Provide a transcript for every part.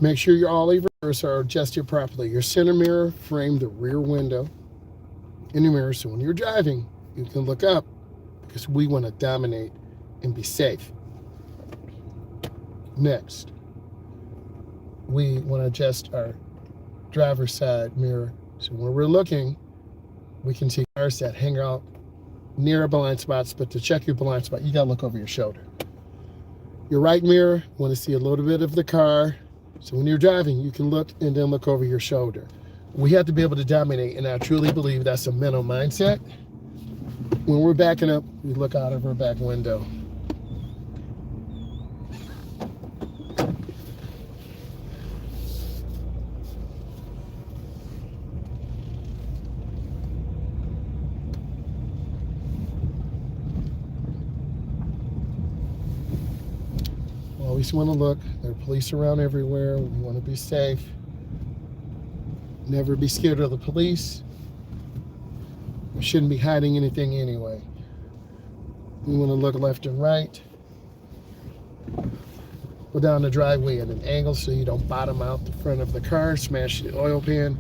Make sure your all levers are adjusted properly. Your center mirror frame the rear window in the mirror, so when you're driving, you can look up because we want to dominate and be safe. Next, we want to adjust our driver's side mirror, so when we're looking, we can see cars that hang out near blind spots, but to check your blind spot, you gotta look over your shoulder. Your right mirror, you want to see a little bit of the car, so when you're driving, you can look and then look over your shoulder. We have to be able to dominate, and I truly believe that's a mental mindset. When we're backing up, we look out of our back window. Always want to look. There are police around everywhere. We want to be safe. Never be scared of the police. We shouldn't be hiding anything anyway. We want to look left and right. Go down the driveway at an angle so you don't bottom out the front of the car, smash the oil pan.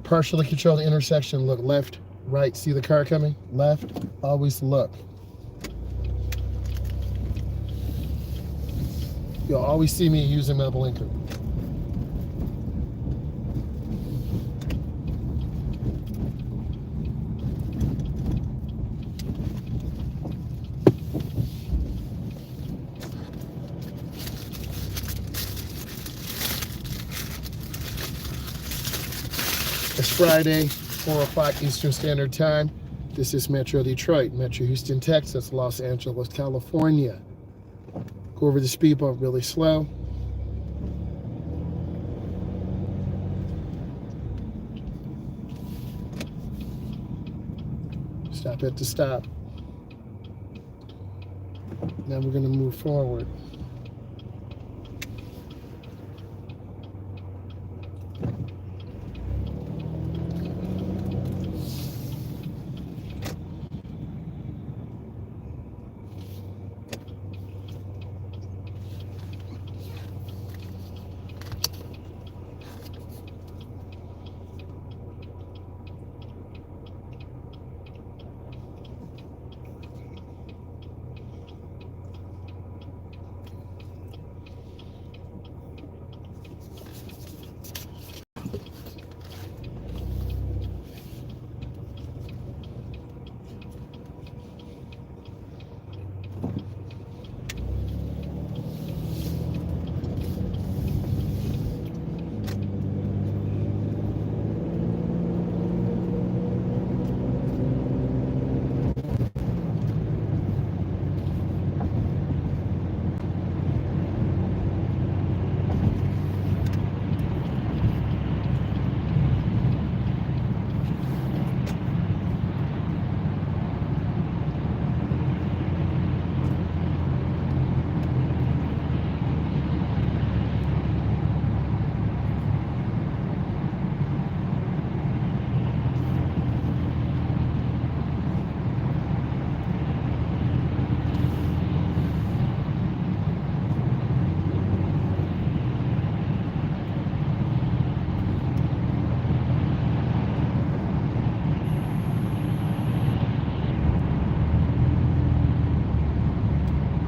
Partially control the intersection, look left, right. See the car coming? Left, always look. You'll always see me using my blinker. It's Friday, 4 o'clock Eastern Standard Time. This is Metro Detroit, Metro Houston, Texas, Los Angeles, California. Go over the speed bump really slow. Stop at the stop. Now we're going to move forward.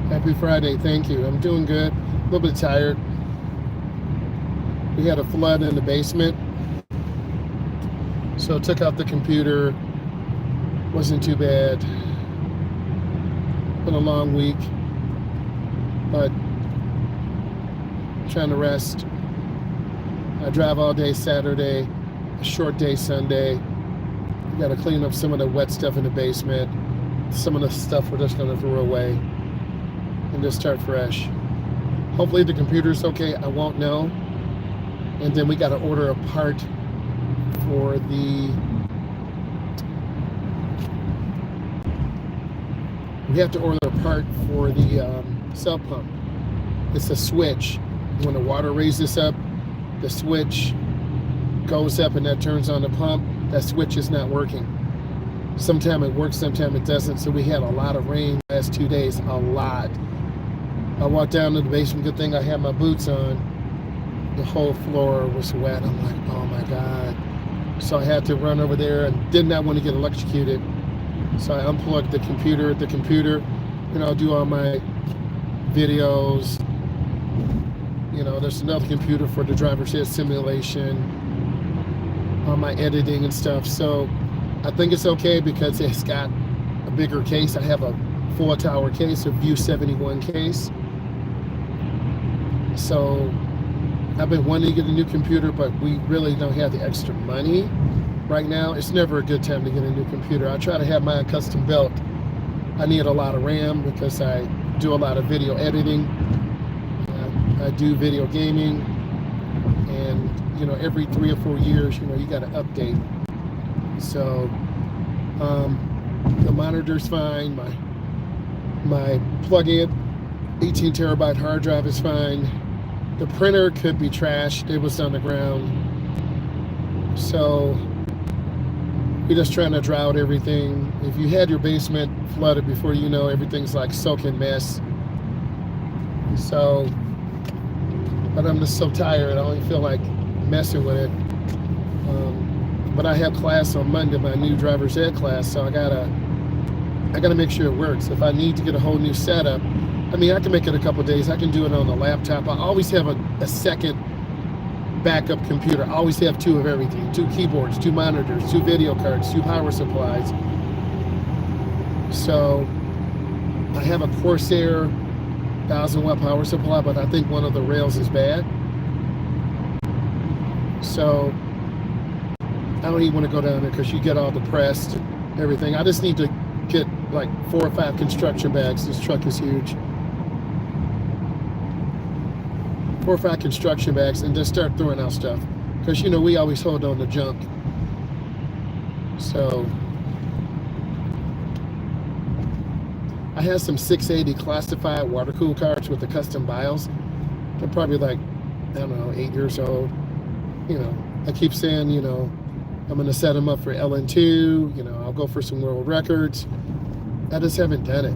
Happy Friday, thank you. I'm doing good, a little bit tired. We had a flood in the basement, so took out the computer. Wasn't too bad. Been a long week, but trying to rest. I drive all day Saturday, a short day Sunday. We got to clean up some of the wet stuff in the basement. Some of the stuff we're just going to throw away and just start fresh. Hopefully the computer's okay. I won't know. And then we got to order a part for the, we have to order a part for the sub pump. It's a switch. When the water raises up, the switch goes up and that turns on the pump. That switch is not working. Sometimes it works, sometimes it doesn't. So we had a lot of rain last 2 days, a lot. I walked down to the basement, good thing I had my boots on. The whole floor was wet. I'm like, oh my God. So I had to run over there and did not want to get electrocuted. So I unplugged the computer, you know, do all my videos. You know, there's another computer for the driver's ed simulation, all my editing and stuff. So I think it's okay because it's got a bigger case. I have a 4-tower case, a View 71 case. So I've been wanting to get a new computer, but we really don't have the extra money right now. It's never a good time to get a new computer. I try to have mine custom built. I need a lot of RAM because I do a lot of video editing. I do video gaming, and you know, every 3 or 4 years, you know, you got to update. So the monitor's fine. My plug-in 18 terabyte hard drive is fine. The printer could be trashed. It was on the ground. So we're just trying to dry out everything. If you had your basement flooded, before you know, everything's like soaking mess. So, but I'm just so tired. I don't feel like messing with it. But I have class on Monday, my new driver's ed class, so I gotta make sure it works. If I need to get a whole new setup, I mean, I can make it a couple days. I can do it on the laptop. I always have a second backup computer. I always have 2 of everything: 2 keyboards, 2 monitors, 2 video cards, 2 power supplies. So I have a Corsair 1000-watt power supply, but I think one of the rails is bad. So I don't even want to go down there because you get all depressed, everything. I just need to get like 4 or 5 construction bags. This truck is huge. 4 or 5 construction bags and just start throwing out stuff. Because, you know, we always hold on to junk. So I have some 680 classified water-cooled cards with the custom BIOS. They're probably like, I don't know, 8 years old. You know, I keep saying, you know, I'm going to set them up for LN2. You know, I'll go for some world records. I just haven't done it.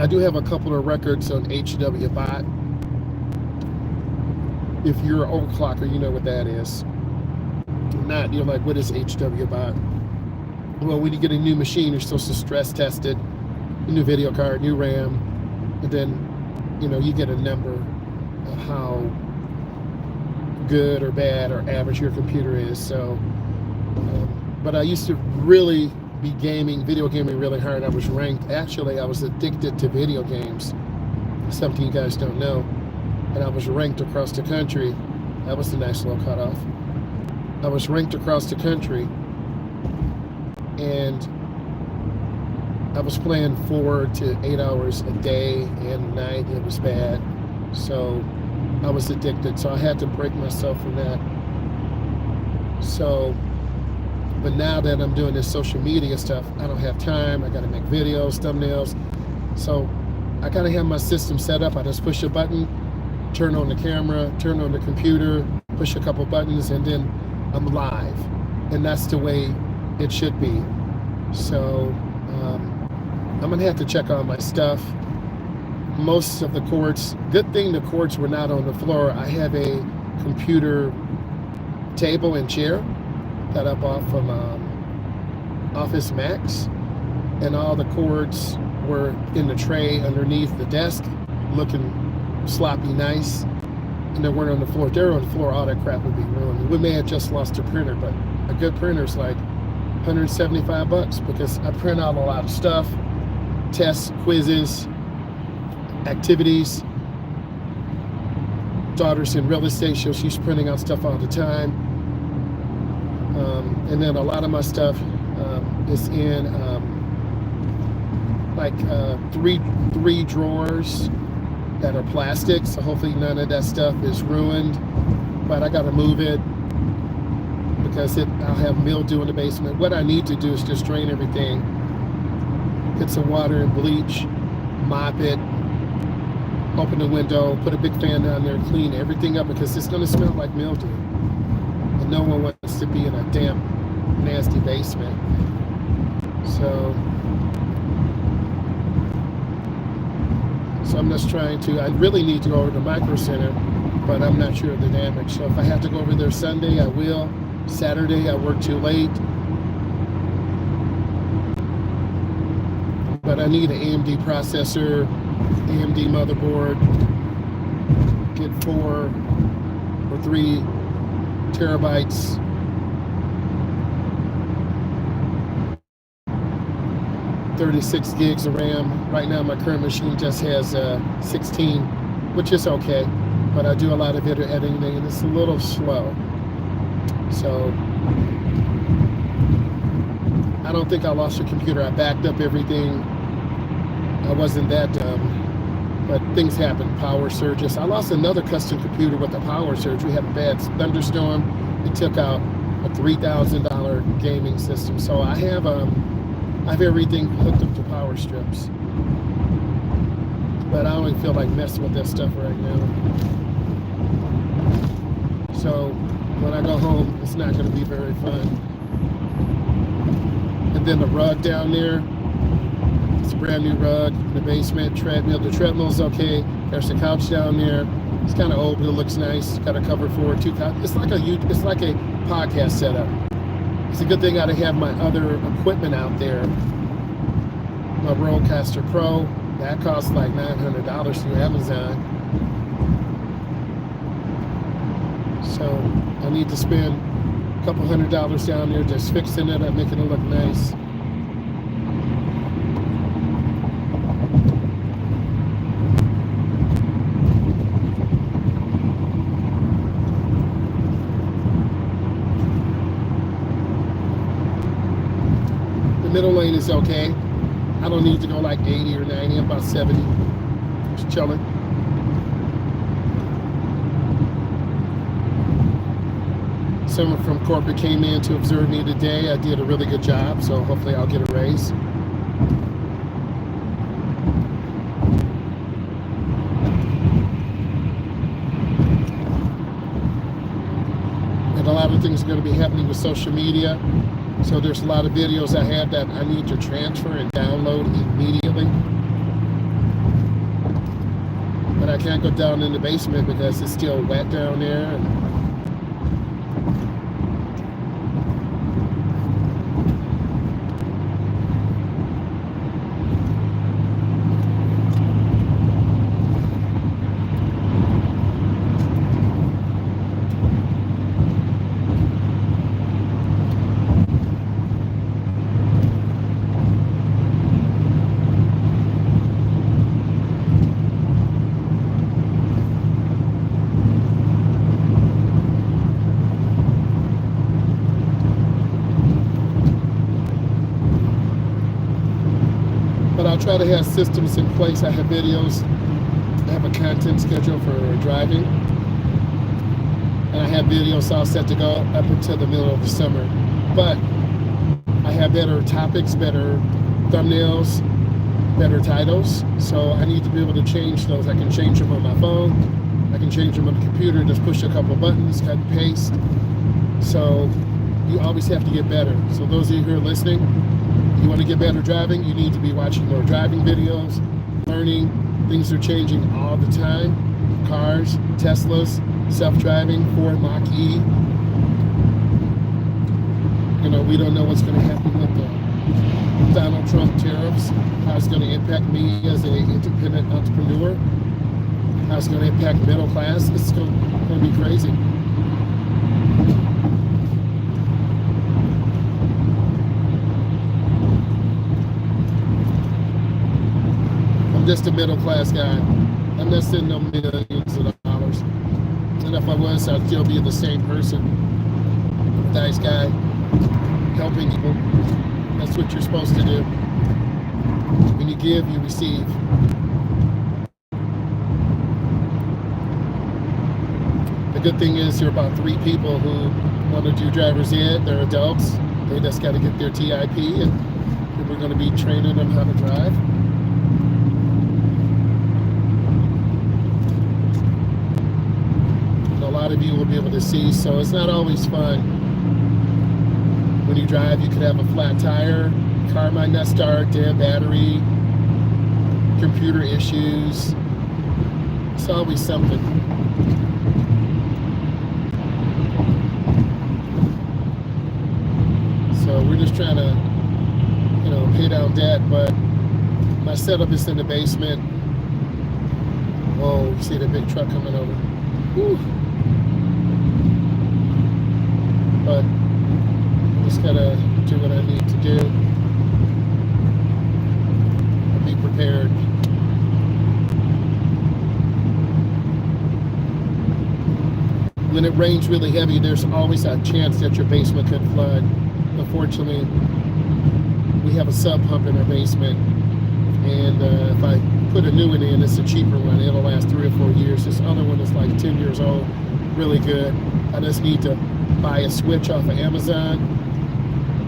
I do have a couple of records on HWBot. If you're an overclocker, you know what that is. If not, you're like, what is HWBot? Well, when you get a new machine, you're supposed to stress test it. A new video card, new RAM, and then, you know, you get a number of how good or bad or average your computer is. So, but I used to really be video gaming really hard. I was ranked. Actually, I was addicted to video games. Something you guys don't know. And I was ranked across the country. That was the nice little cutoff. I was ranked across the country, and I was playing 4 to 8 hours a day and night. It was bad. So I was addicted. So I had to break myself from that. So, but now that I'm doing this social media stuff, I don't have time. I got to make videos, thumbnails. So I got to have my system set up. I just push a button, turn on the camera, turn on the computer, push a couple buttons, and then I'm live. And that's the way it should be. So I'm going to have to check on my stuff. Most of the cords, good thing the cords were not on the floor. I have a computer table and chair that I bought from Office Max, and all the cords were in the tray underneath the desk, looking sloppy nice, and they weren't on the floor. If they were on the floor, all that crap would be ruined. We may have just lost a printer, but a good printer is like $175 because I print out a lot of stuff, tests, quizzes, activities. Daughter's in real estate, so she's printing out stuff all the time. And then a lot of my stuff is in like three drawers that are plastic, so hopefully none of that stuff is ruined. But I got to move it because I'll have mildew in the basement. What I need to do is just drain everything, get some water and bleach, mop it, open the window, put a big fan down there, clean everything up because it's going to smell like mildew. And no one wants to be in a damp, nasty basement. So I'm just trying to, I really need to go over to Micro Center, but I'm not sure of the damage. So if I have to go over there Sunday, I will. Saturday, I work too late. But I need an AMD processor, AMD motherboard, get 4 or 3 terabytes. $36 gigs of RAM. Right now my current machine just has 16, which is okay, but I do a lot of video editing and it's a little slow. So I don't think I lost the computer. I backed up everything. I wasn't that dumb, but things happen, power surges. I lost another custom computer with a power surge. We had a bad thunderstorm. It took out a $3,000 gaming system. So I have everything hooked up to power strips, but I don't even feel like messing with that stuff right now. So when I go home, it's not going to be very fun. And then the rug down there, it's a brand new rug in the basement. Treadmill, the treadmill's okay. There's a couch down there. It's kind of old, but it looks nice. Got a cover for it. It's like a podcast setup. It's a good thing I have my other equipment out there. My Rodecaster Pro, that costs like $900 through Amazon. So I need to spend a couple $100 down there just fixing it up, making it look nice. The middle lane is okay. I don't need to go like 80 or 90, I'm about 70. Just chilling. Someone from corporate came in to observe me today. I did a really good job, so hopefully I'll get a raise. And a lot of things are going to be happening with social media. So there's a lot of videos I have that I need to transfer and download immediately. But I can't go down in the basement because it's still wet down there. I'll try to have systems in place. I have videos, I have a content schedule for driving, and I have videos all set to go up until the middle of the summer. But I have better topics, better thumbnails, better titles, so I need to be able to change those. I can change them on my phone, I can change them on the computer, just push a couple buttons, cut and paste. So you always have to get better. So those of you who are listening, you want to get better driving, you need to be watching more driving videos, learning. Things are changing all the time. Cars, Teslas, self-driving, Ford Mach-E. You know, we don't know what's going to happen with the Donald Trump tariffs, how it's going to impact me as an independent entrepreneur, how it's going to impact middle class. It's going to be crazy. Just a middle class guy. I'm not sitting on millions of dollars. And if I was, I'd still be the same person. Nice guy, helping people. That's what you're supposed to do. When you give, you receive. The good thing is there are about 3 people who want to do driver's ed. They're adults. They just got to get their TIP, and we're going to be training them how to drive. And a lot of you will be able to see, so it's not always fun. When you drive, you could have a flat tire, car might not start, dead battery, computer issues. It's always something. So we're just trying to, pay down debt, but my setup is in the basement. Whoa, you see the big truck coming over. Whew. But I just gotta do what I need to do and be prepared. When it rains really heavy, there's always a chance that your basement could flood. Unfortunately, we have a sub pump in our basement, and if I put a new one in, it's a cheaper one. It'll last 3 or 4 years. This other one is like 10 years old, really good. I just need to buy a switch off of Amazon,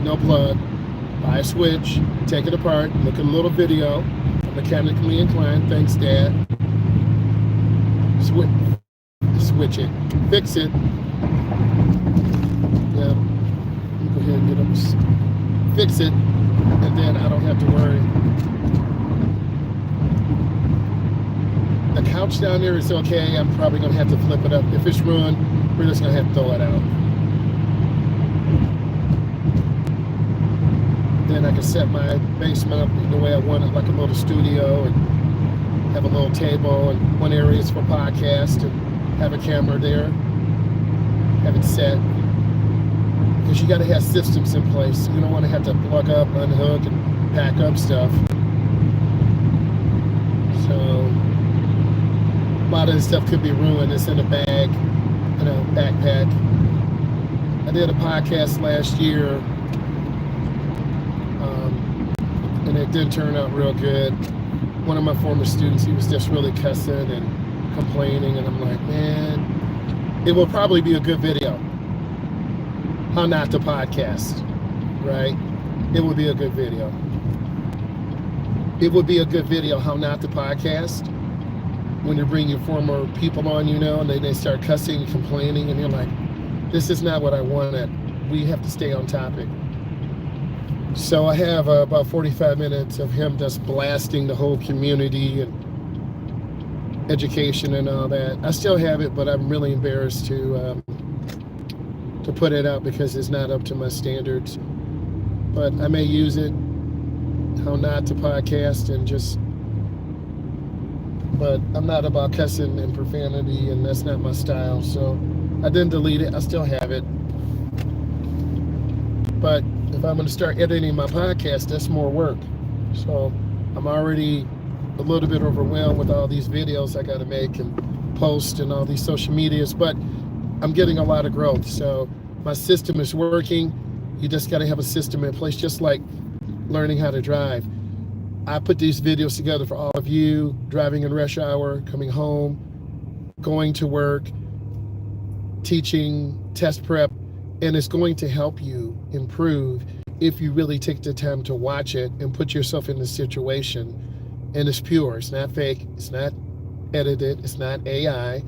no plug, buy a switch, take it apart, look at a little video. I'm mechanically inclined, thanks Dad. Switch it, fix it. Yeah, go ahead and get up, fix it, and then I don't have to worry. The couch down there is okay. I'm probably gonna have to flip it up. If it's ruined, we're just gonna have to throw it out. Then I can set my basement up the way I want it, like a little studio, and have a little table, and one area is for podcast, and have a camera there, have it set. Because you gotta have systems in place. You don't wanna have to plug up, unhook, and pack up stuff. So, a lot of this stuff could be ruined. It's in a bag, in a backpack. I did a podcast last year, and it didn't turn out real good. One of my former students, he was just really cussing and complaining, and I'm like, man, it will probably be a good video. How not to podcast, right? It would be a good video. It would be a good video, how not to podcast. When you bring your former people on, and they start cussing and complaining, and you're like, this is not what I wanted. We have to stay on topic. So I have about 45 minutes of him just blasting the whole community and education and all that. I still have it, but I'm really embarrassed to put it out because it's not up to my standards. But I may use it, how not to podcast, and just, but I'm not about cussing and profanity, and that's not my style. So I didn't delete it. I still have it. But if I'm going to start editing my podcast, that's more work. So I'm already a little bit overwhelmed with all these videos I got to make and post and all these social medias, but I'm getting a lot of growth. So my system is working. You just got to have a system in place, just like learning how to drive. I put these videos together for all of you, driving in rush hour, coming home, going to work, teaching, test prep, and it's going to help you improve if you really take the time to watch it and put yourself in the situation. And it's pure, it's not fake, it's not edited, it's not AI.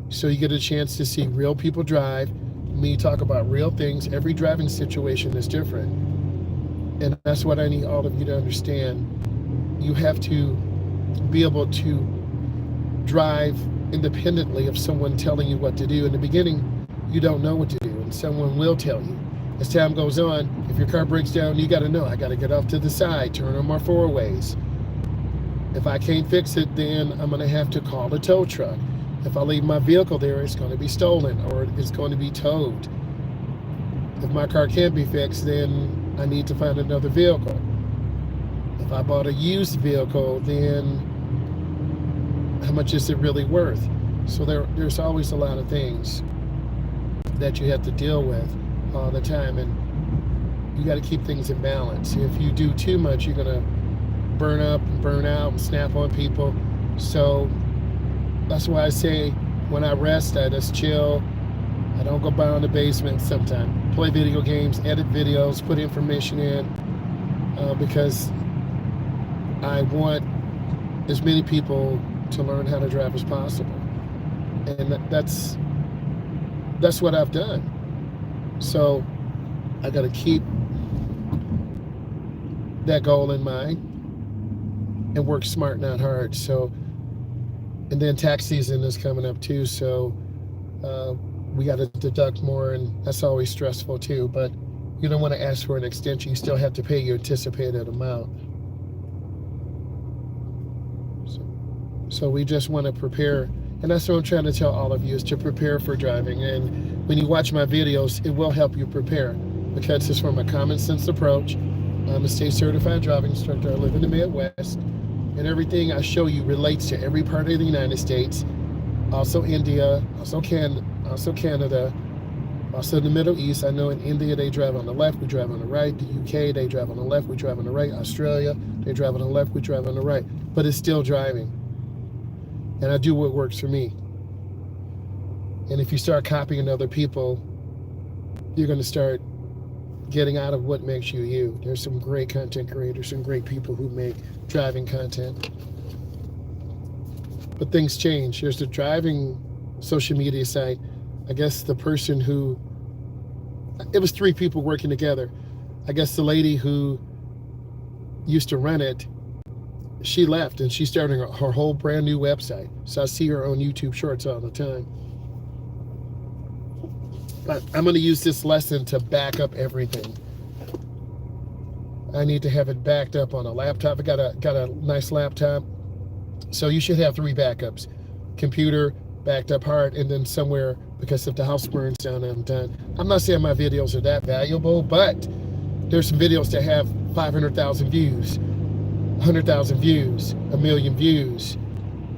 So you get a chance to see real people drive, me talk about real things. Every driving situation is different. And that's what I need all of you to understand. You have to be able to drive independently of someone telling you what to do. In the beginning, you don't know what to do, and someone will tell you. As time goes on, if your car breaks down, you got to know, I got to get off to the side, turn on my 4-ways. If I can't fix it, then I'm going to have to call a tow truck. If I leave my vehicle there, it's going to be stolen or it's going to be towed. If my car can't be fixed, then I need to find another vehicle. If I bought a used vehicle, then how much is it really worth? So there's always a lot of things that you have to deal with all the time, and you got to keep things in balance. If you do too much, you're going to burn up and burn out and snap on people. So that's why I say when I rest, I just chill. I don't go down the basement sometimes. Play video games, edit videos, put information in, because I want as many people to learn how to drive as possible. And that's what I've done. So I got to keep that goal in mind and work smart, not hard. So, and then tax season is coming up too. So we got to deduct more, and that's always stressful too. But you don't want to ask for an extension. You still have to pay your anticipated amount. So we just want to prepare. And that's what I'm trying to tell all of you, is to prepare for driving. And when you watch my videos, it will help you prepare, because it's from a common sense approach. I'm a state certified driving instructor. I live in the Midwest, and everything I show you relates to every part of the United States, also India, also Canada, also the Middle East. I know in India they drive on the left, we drive on the right. The UK, they drive on the left, we drive on the right. Australia, they drive on the left, we drive on the right. But it's still driving. And I do what works for me. And if you start copying other people, you're going to start getting out of what makes you you. There's some great content creators, some great people who make driving content. But things change. There's the driving social media site. I guess the person who, it was 3 people working together. I guess the lady who used to run it, she left, and she's starting her whole brand new website. So I see her on YouTube Shorts all the time. But I'm going to use this lesson to back up everything. I need to have it backed up on a laptop. I got a nice laptop. So you should have 3 backups. Computer, backed up hard, and then somewhere, because if the house burns down, I'm done. I'm not saying my videos are that valuable, but there's some videos that have 500,000 views. 100,000 views, 1 million views,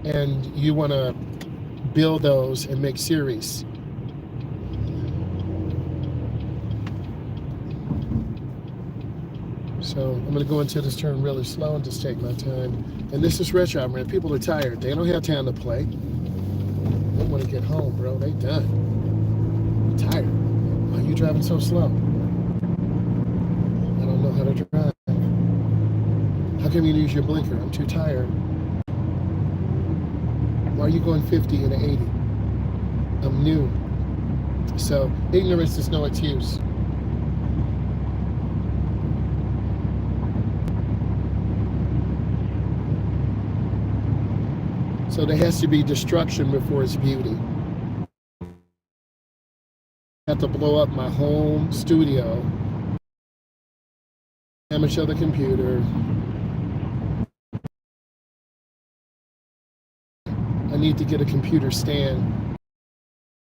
and you want to build those and make series. So I'm going to go into this turn really slow and just take my time. And this is rush hour, man. People are tired. They don't have time to play. They want to get home, bro. They done. They're tired. Why are you driving so slow? I don't know how to drive. How come you use your blinker? I'm too tired. Why are you going 50 and 80? I'm new. So ignorance is no excuse. So there has to be destruction before it's beauty. I have to blow up my home studio, damage the computer. I need to get a computer stand,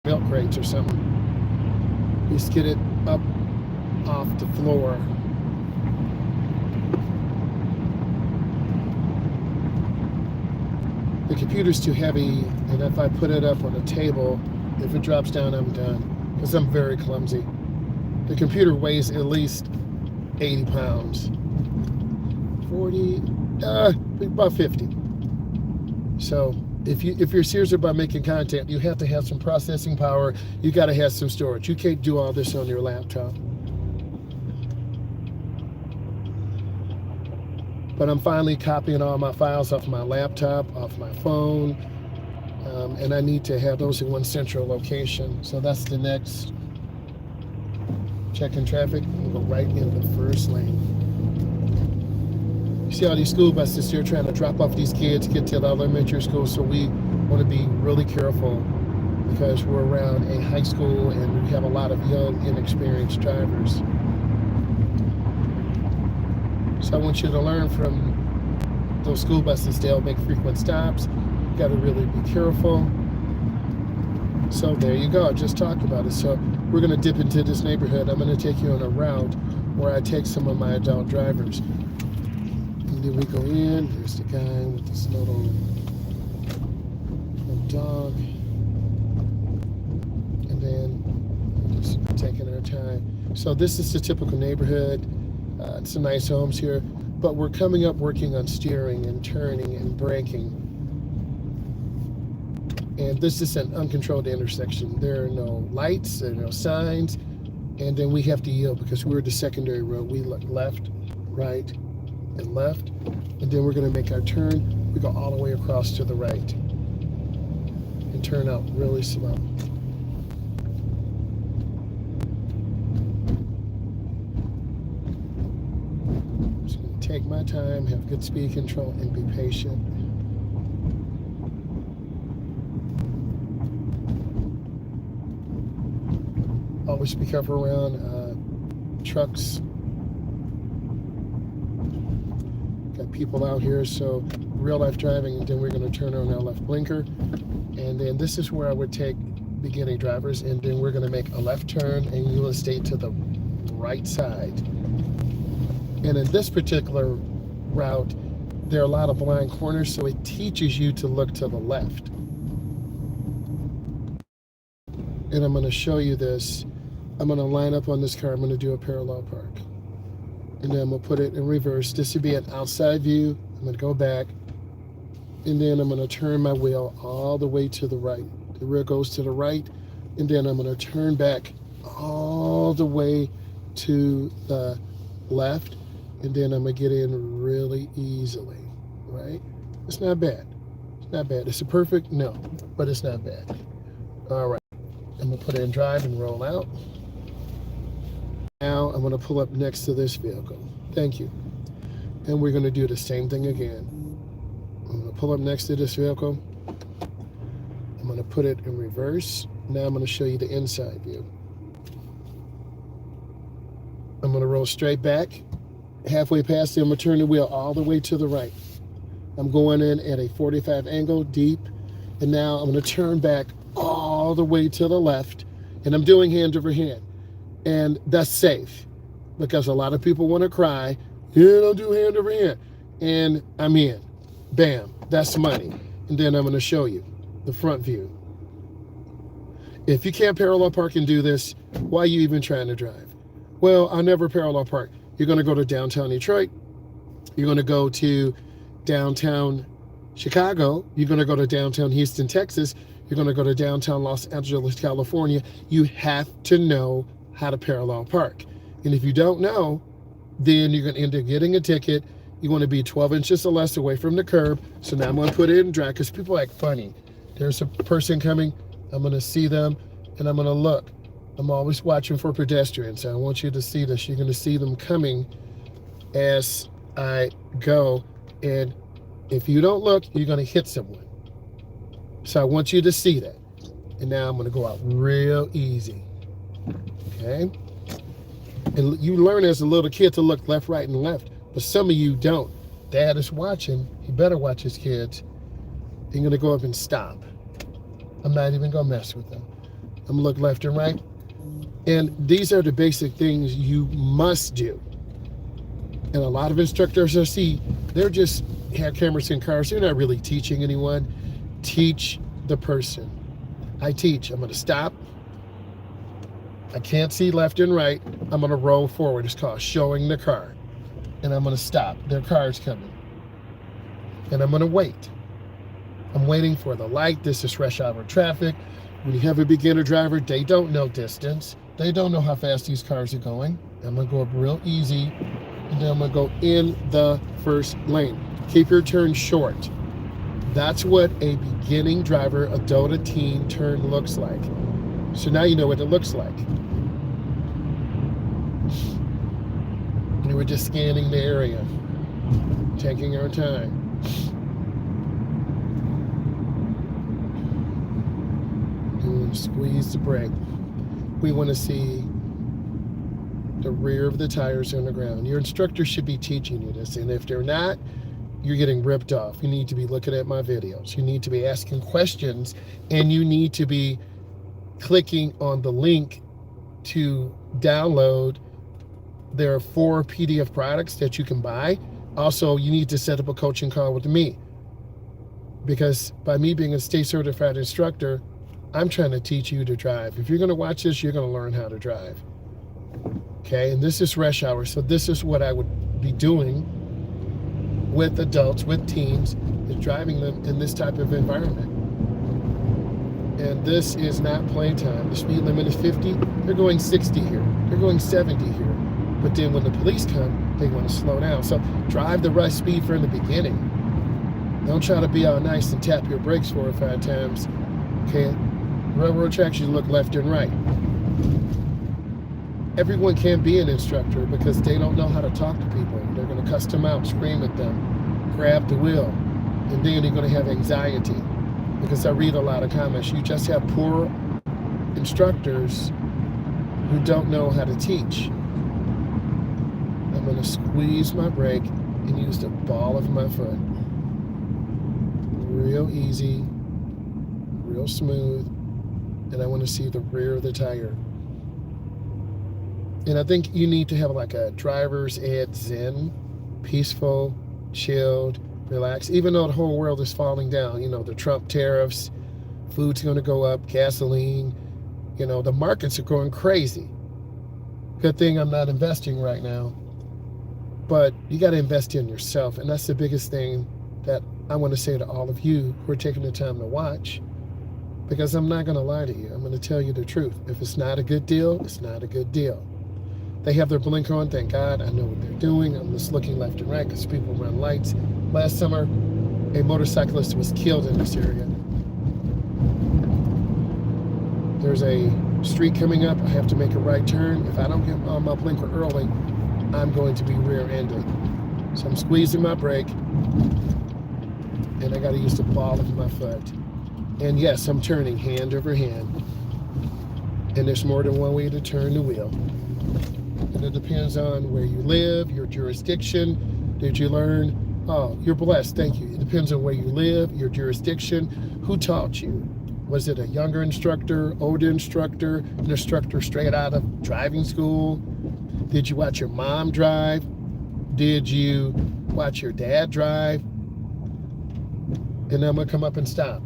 milk crates or something. Just get it up off the floor. The computer's too heavy, and if I put it up on a table, if it drops down, I'm done, because I'm very clumsy. The computer weighs at least 80 pounds. 40, about 50. So if you're serious about making content, you have to have some processing power. You got to have some storage. You can't do all this on your laptop. But I'm finally copying all my files off my laptop, off my phone, and I need to have those in one central location. So that's the next. Checking traffic, and go right in the first lane. You see all these school buses here trying to drop off these kids, get to the elementary school, so we want to be really careful, because we're around a high school and we have a lot of young, inexperienced drivers. So I want you to learn from those school buses. They'll make frequent stops. You got to really be careful. So there you go. I just talked about it. So we're going to dip into this neighborhood. I'm going to take you on a route where I take some of my adult drivers. And then we go in. There's the guy with this little dog. And then we're just taking our time. So this is the typical neighborhood. It's some nice homes here. but we're coming up working on steering and turning and braking. And this is an uncontrolled intersection. There are no lights, there are no signs, and then we have to yield because we're the secondary road. We look left, right, and left, and then we're going to make our turn. We go all the way across to the right and turn out really slow. I'm just going to take my time, have good speed control, and be patient. Always be careful around trucks. Got people out here, so real life driving, and then we're going to turn on our left blinker. And then this is where I would take beginning drivers, and then we're going to make a left turn, and you will stay to the right side. And in this particular route, there are a lot of blind corners, so it teaches you to look to the left. And I'm going to show you this. I'm going to line up on this car. I'm going to do a parallel park. And then I'm going to put it in reverse. This would be an outside view. I'm going to go back. And then I'm going to turn my wheel all the way to the right. The rear goes to the right. And then I'm going to turn back all the way to the left. And then I'm going to get in really easily, right? It's not bad. It's not bad. Is it perfect? No, but it's not bad. All right. I'm going to put it in drive and roll out. Now I'm going to pull up next to this vehicle. Thank you. And we're going to do the same thing again. I'm going to pull up next to this vehicle. I'm going to put it in reverse. Now I'm going to show you the inside view. I'm going to roll straight back. Halfway past it, I'm going to turn the wheel all the way to the right. I'm going in at a 45 angle, deep. And now I'm going to turn back all the way to the left. And I'm doing hand over hand. And that's safe because a lot of people want to cry, yeah, don't do hand over hand. And I'm in. Bam. That's money. And then I'm going to show you the front view. If you can't parallel park and do this, why are you even trying to drive? Well, I'll never parallel park. You're going to go to downtown Detroit. You're going to go to downtown Chicago. You're going to go to downtown Houston, Texas. You're going to go to downtown Los Angeles, California. You have to know how to parallel park. And if you don't know, then you're going to end up getting a ticket. You want to be 12 inches or less away from the curb. So now I'm going to put it in drive because people act funny. There's a person coming. I'm going to see them and I'm going to look. I'm always watching for pedestrians. I want you to see this. You're going to see them coming as I go. And if you don't look, you're going to hit someone. So I want you to see that. And now I'm going to go out real easy. Okay? And you learn as a little kid to look left, right, and left. But some of you don't. Dad is watching. He better watch his kids. You're going to go up and stop. I'm not even going to mess with them. I'm going to look left and right. And these are the basic things you must do. And a lot of instructors I see, they're just have cameras in cars. They're not really teaching anyone. Teach the person. I teach. I'm going to stop. I can't see left and right. I'm going to roll forward. It's called showing the car. And I'm going to stop. Their car's coming. And I'm going to wait. I'm waiting for the light. This is rush hour traffic. When you have a beginner driver, they don't know distance. They don't know how fast these cars are going. I'm going to go up real easy. And then I'm going to go in the first lane. Keep your turn short. That's what a beginning driver, adult or teen turn looks like. So now you know what it looks like. And we're just scanning the area, taking our time. And squeeze the brake. We want to see the rear of the tires on the ground. Your instructor should be teaching you this, and if they're not, you're getting ripped off. You need to be looking at my videos. You need to be asking questions, and you need to be clicking on the link to download. There are 4 PDF products that you can buy. Also, you need to set up a coaching call with me, because by me being a state certified instructor, I'm trying to teach you to drive. If you're going to watch this, you're going to learn how to drive. Okay, and this is rush hour, so this is what I would be doing with adults, with teens, is driving them in this type of environment. And this is not playtime. The speed limit is 50. They're going 60 here. They're going 70 here. But then when the police come, they want to slow down. So drive the right speed from the beginning. Don't try to be all nice and tap your brakes 4 or 5 times. Okay? Railroad tracks, you look left and right. Everyone can't be an instructor because they don't know how to talk to people. They're going to cuss them out, scream at them, grab the wheel, and then they're going to have anxiety. Because I read a lot of comments, you just have poor instructors who don't know how to teach. I'm going to squeeze my brake and use the ball of my foot. Real easy, real smooth, and I want to see the rear of the tire. And I think you need to have like a driver's ed zen, peaceful, chilled, relaxed, even though the whole world is falling down. You know, the Trump tariffs, food's going to go up, gasoline, you know, the markets are going crazy. Good thing I'm not investing right now. But you got to invest in yourself. And that's the biggest thing that I want to say to all of you who are taking the time to watch. Because I'm not going to lie to you. I'm going to tell you the truth. If it's not a good deal, it's not a good deal. They have their blinker on, thank God. I know what they're doing. I'm just looking left and right because people run lights. Last summer, a motorcyclist was killed in this area. There's a street coming up. I have to make a right turn. If I don't get on my blinker early, I'm going to be rear-ended. So I'm squeezing my brake, and I got to use the ball of my foot. And yes, I'm turning hand over hand. And there's more than one way to turn the wheel. And it depends on where you live, your jurisdiction. Did you learn? Oh, you're blessed, thank you. It depends on where you live, your jurisdiction. Who taught you? Was it a younger instructor, older instructor, an instructor straight out of driving school? Did you watch your mom drive? Did you watch your dad drive? And I'm gonna come up and stop.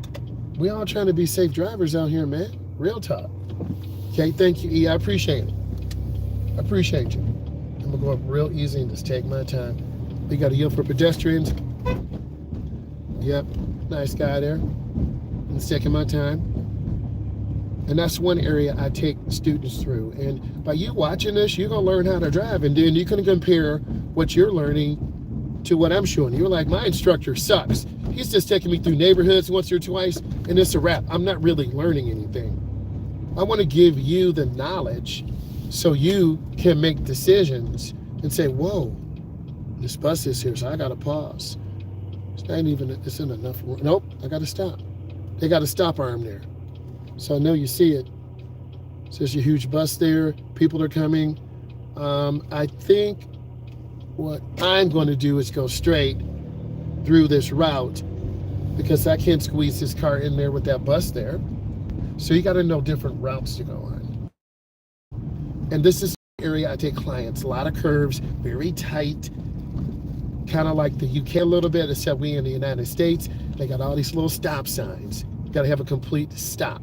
We all trying to be safe drivers out here, man. Real talk. Okay, thank you, E. I appreciate it. I appreciate you. I'm gonna go up real easy and just take my time. We got a yield for pedestrians. Yep, nice guy there. I'm just taking my time. And that's one area I take students through. And by you watching this, you're gonna learn how to drive, and then you can compare what you're learning to what I'm showing you. You're like, my instructor sucks. He's just taking me through neighborhoods once or twice, and it's a wrap. I'm not really learning anything. I want to give you the knowledge so you can make decisions and say, whoa, this bus is here, so I gotta pause. It's not even, it's in enough room. Nope, I gotta stop. They got a stop arm there. So I know you see it. So there's a huge bus there. People are coming. I think what I'm going to do is go straight through this route because I can't squeeze this car in there with that bus there. So you got to know different routes to go on. And this is the area I take clients. A lot of curves, very tight, kind of like the UK a little bit, except we in the United States. They got all these little stop signs. You got to have a complete stop.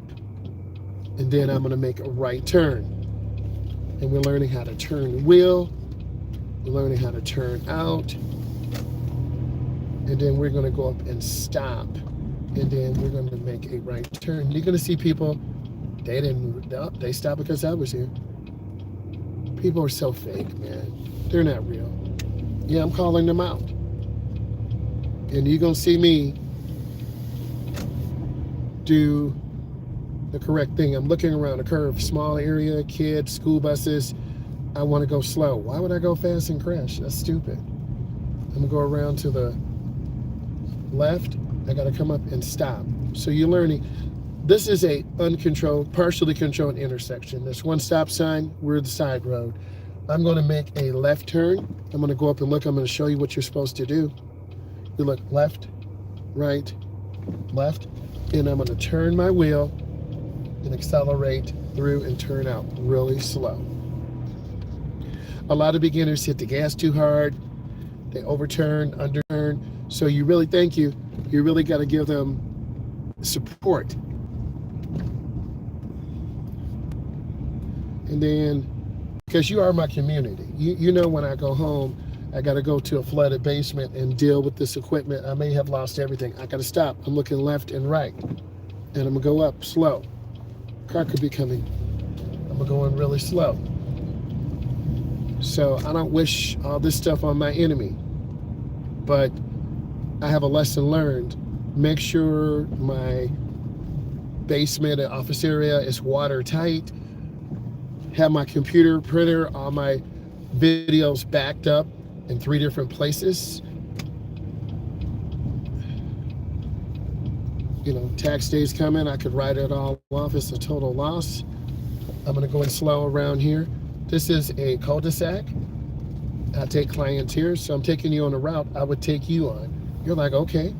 And then I'm going to make a right turn. And we're learning how to turn the wheel. We're learning how to turn out. And then we're going to go up and stop. And then we're going to make a right turn. You're going to see people, they stopped because I was here. People are so fake, man. They're not real. Yeah, I'm calling them out. And you're going to see me do the correct thing. I'm looking around a curve, small area, kids, school buses. I want to go slow. Why would I go fast and crash? That's stupid. I'm gonna go around to the left. I gotta come up and stop. So you're learning. This is a uncontrolled, partially controlled intersection. There's one stop sign. We're the side road. I'm gonna make a left turn. I'm gonna go up and look. I'm gonna show you what you're supposed to do. You look left, right, left, and I'm gonna turn my wheel and accelerate through and turn out really slow. A lot of beginners hit the gas too hard. They overturn, underturn. So you really, thank you. You really got to give them support. And then, because you are my community. You know when I go home, I got to go to a flooded basement and deal with this equipment. I may have lost everything. I got to stop. I'm looking left and right. And I'm going to go up slow. Car could be coming. I'm going really slow. So I don't wish all this stuff on my enemy. But I have a lesson learned. Make sure my basement and office area is watertight. Have my computer, printer, all my videos backed up in 3 different places. You know, tax day's coming. I could write it all off. It's a total loss. I'm going to go in slow around here. This is a cul-de-sac. I take clients here, so I'm taking you on a route I would take you on. You're like, okay,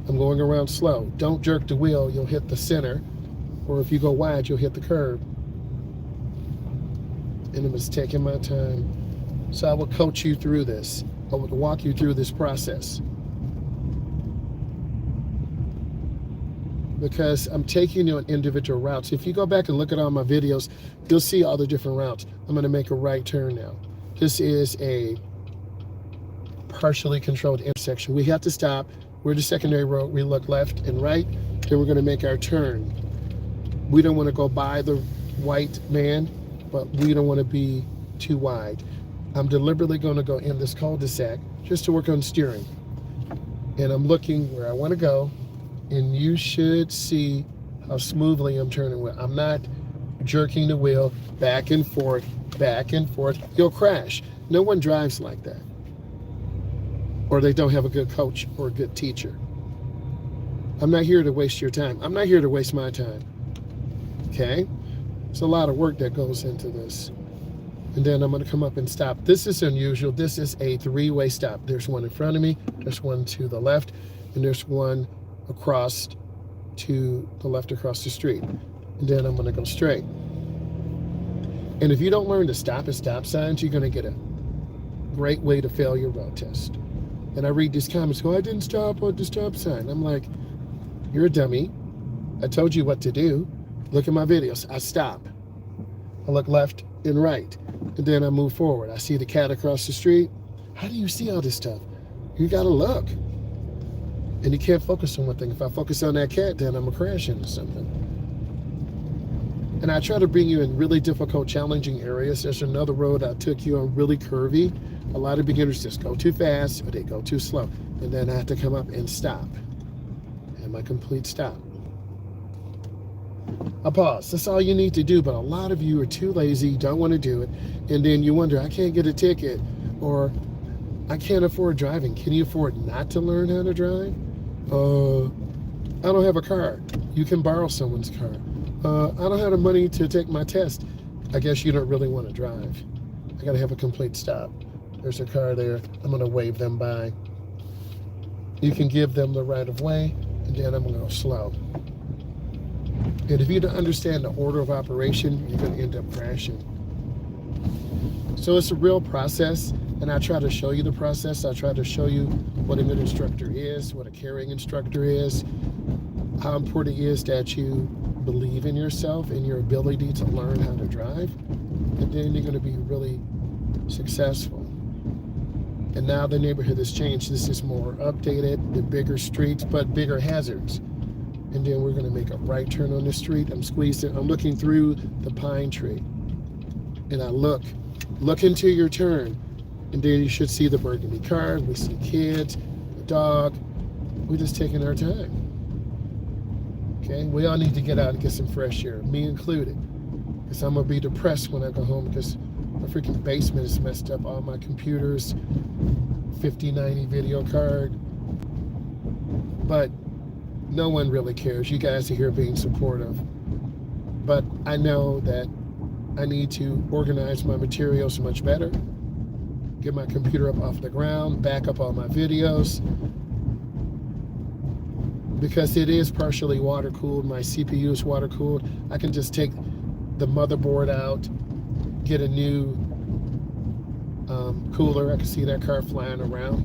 I'm going around slow. Don't jerk the wheel. You'll hit the center. Or if you go wide, you'll hit the curb. And it was taking my time. So I would coach you through this. I would walk you through this process. Because I'm taking you on individual routes. If you go back and look at all my videos, you'll see all the different routes. I'm going to make a right turn now. This is a partially controlled intersection. We have to stop. We're the secondary road. We look left and right. Then we're going to make our turn. We don't want to go by the white man, but we don't want to be too wide. I'm deliberately going to go in this cul-de-sac just to work on steering. And I'm looking where I want to go. And you should see how smoothly I'm turning the wheel. I'm not jerking the wheel back and forth, back and forth. You'll crash. No one drives like that. Or they don't have a good coach or a good teacher. I'm not here to waste your time. I'm not here to waste my time. Okay? It's a lot of work that goes into this. And then I'm going to come up and stop. This is unusual. This is a 3-way stop. There's one in front of me. There's one to the left. And there's one across to the left across the street. And then I'm going to go straight. And if you don't learn to stop at stop signs, you're going to get a great way to fail your road test. And I read these comments, go, I didn't stop at the stop sign. I'm like, you're a dummy. I told you what to do. Look at my videos. I stop. I look left and right. And then I move forward. I see the cat across the street. How do you see all this stuff? You got to look. And you can't focus on one thing. If I focus on that cat, then I'm going to crash into something. And I try to bring you in really difficult, challenging areas. There's another road I took you on, really curvy. A lot of beginners just go too fast or they go too slow. And then I have to come up and stop. And my complete stop. I'll pause. That's all you need to do. But a lot of you are too lazy, don't want to do it. And then you wonder, I can't get a ticket. Or I can't afford driving. Can you afford not to learn how to drive? I don't have a car. You can borrow someone's car. I don't have the money to take my test. I guess you don't really want to drive. I got to have a complete stop. There's a car there. I'm going to wave them by. You can give them the right of way, and then I'm going to go slow. And if you don't understand the order of operation, you're going to end up crashing. So it's a real process. And I try to show you the process. I try to show you what a good instructor is, what a caring instructor is, how important it is that you believe in yourself and your ability to learn how to drive. And then you're going to be really successful. And now the neighborhood has changed. This is more updated, the bigger streets, but bigger hazards. And then we're going to make a right turn on the street. I'm squeezing, I'm looking through the pine tree. And I look into your turn. And then you should see the burgundy car. We see kids, a dog. We're just taking our time. Okay? We all need to get out and get some fresh air, me included. Because I'm going to be depressed when I go home because my freaking basement is messed up. All my computers, 5090 video card. But no one really cares. You guys are here being supportive. But I know that I need to organize my materials much better. Get my computer up off the ground, back up all my videos. Because it is partially water cooled, my CPU is water cooled. I can just take the motherboard out, get a new cooler. I can see that car flying around.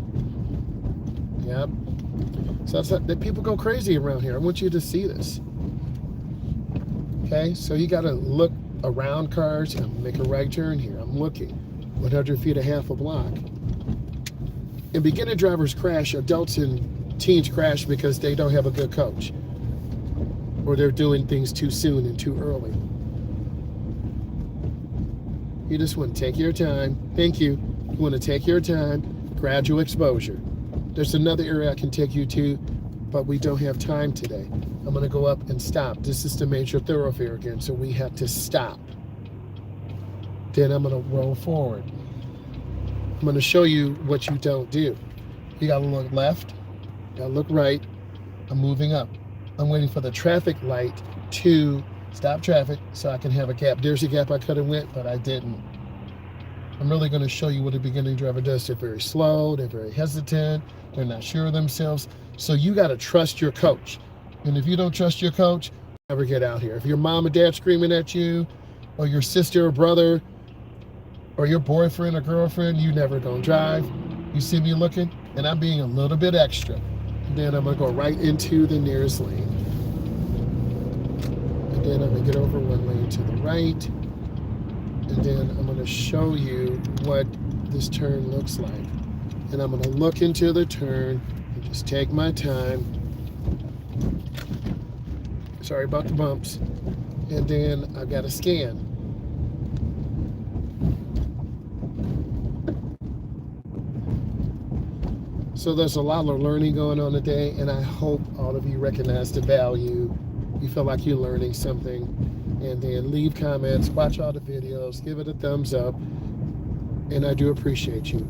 Yep. So it's like, people go crazy around here. I want you to see this. Okay, so you gotta look around cars and make a right turn here. I'm looking. 100 feet, a half a block. And beginner drivers crash, adults and teens crash because they don't have a good coach, or they're doing things too soon and too early. You just want to take your time. Thank you. You want to take your time, gradual exposure. There's another area I can take you to, but we don't have time today. I'm going to go up and stop. This is the major thoroughfare again, so we have to stop. Then I'm going to roll forward. I'm going to show you what you don't do. You got to look left, you got to look right. I'm moving up. I'm waiting for the traffic light to stop traffic so I can have a gap. There's a gap I could have went, but I didn't. I'm really going to show you what a beginning driver does. They're very slow, they're very hesitant, they're not sure of themselves. So you got to trust your coach. And if you don't trust your coach, never get out here. If your mom or dad screaming at you, or your sister or brother, or your boyfriend or girlfriend, you never gonna drive. You see me looking, and I'm being a little bit extra. And then I'm gonna go right into the nearest lane. And then I'm gonna get over one lane to the right. And then I'm gonna show you what this turn looks like. And I'm gonna look into the turn and just take my time. Sorry about the bumps. And then I've got to scan. So there's a lot of learning going on today, and I hope all of you recognize the value. You feel like you're learning something, and then leave comments, watch all the videos, give it a thumbs up, and I do appreciate you.